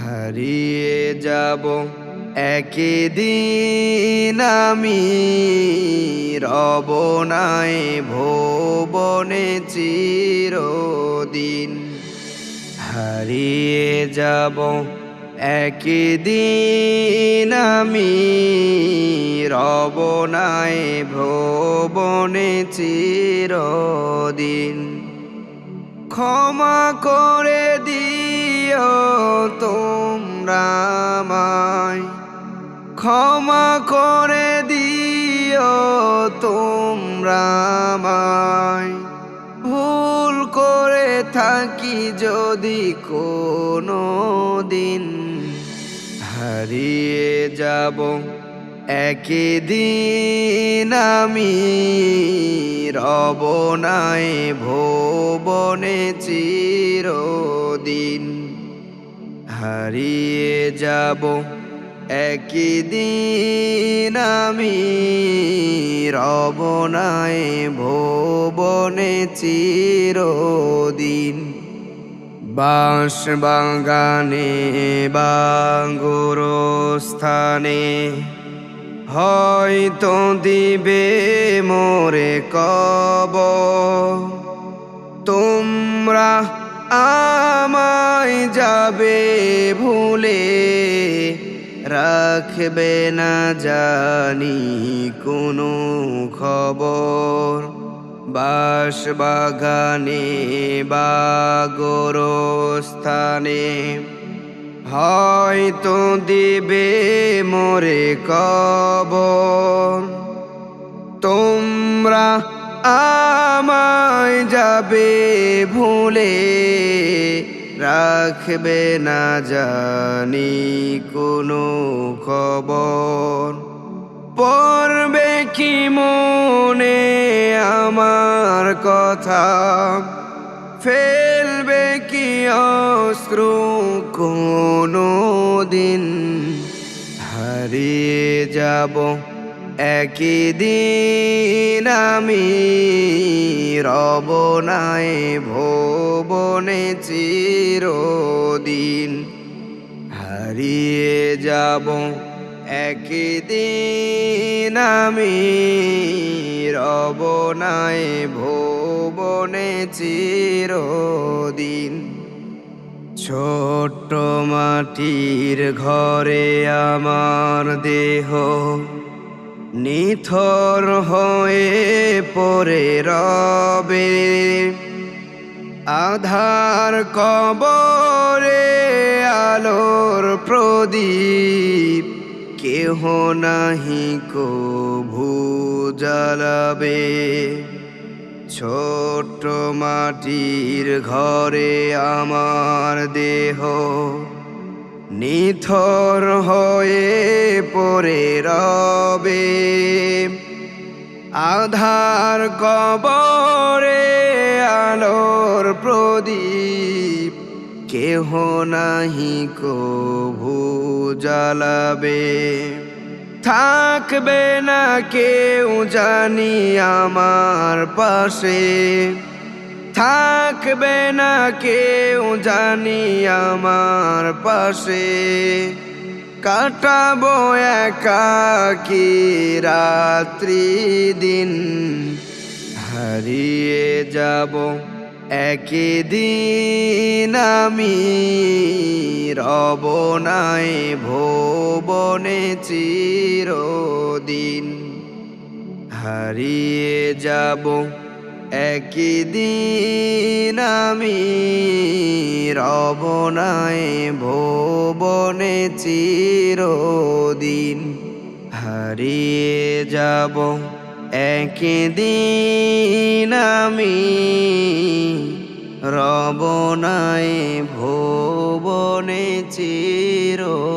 হারিয়ে যাব একদিন আমি, রব নাই ভুবনে চিরদিন। হারিয়ে যাব একদিন আমি, রব নাই ভুবনে চিরদিন। ক্ষমা করে দিও তোমরা আমায়, ক্ষমা করে দিও তোমরা আমায়। ভুল করে থাকি যদি কোনো দিন, হারিয়ে যাব একদিন আমি, রব নাই ভুবনে চিরদিন। হারিয়ে যাব একদিন আমি, রব নাই ভুবনে চিরদিন। বাঁশ বাগানে বা গোরস্থানে হয়তো দিবে মোরে কবর। তোমরা আমায় যাবে ভুলে, রাখবে না জানি কোনো খবর। বাঁশ বাগানে বা গোরস্থানে হয়তো দিবে মোরে কবর। তোমরা আমায় যাবে ভুলে, রাখবে না জানি কোনো খবর। পড়বে কি মনে আমার কথা, ফেলবে কি অশ্রু কোনো দিন। হারিয়ে যাব একদিন আমি, রব নাই ভুবনে চিরদিন। হারিয়ে যাব একদিন আমি, রব নাই ভুবনে চিরদিন। ছোট্ট মাটির ঘরে আমার দেহ নিথর হয়ে পড়ে রবে। আধার কবরে আলোর প্রদীপ, কেহ নাহি কভু জ্বালাবে। ছোট্ট মাটির ঘরে আমার দেহ নিথর হয়ে পড়ে রবে। আধার কবরে আলোর প্রদীপ, কেহ নাহি কভু জ্বালাবে। থাকবে না কেউ জানি আমার পাশে, থাকবে না কেউ জানি আমার পাশে। কাটাবো একাকী রাত্রি দিন, হারিয়ে যাব একদিন আমি, রব নাই ভুবনে চিরদিন। হারিয়ে যাব একদিন আমি, রব নাই ভুবনে চিরদিন। হারিয়ে যাব একদিন আমি, রব নাই ভুবনে চিরদিন।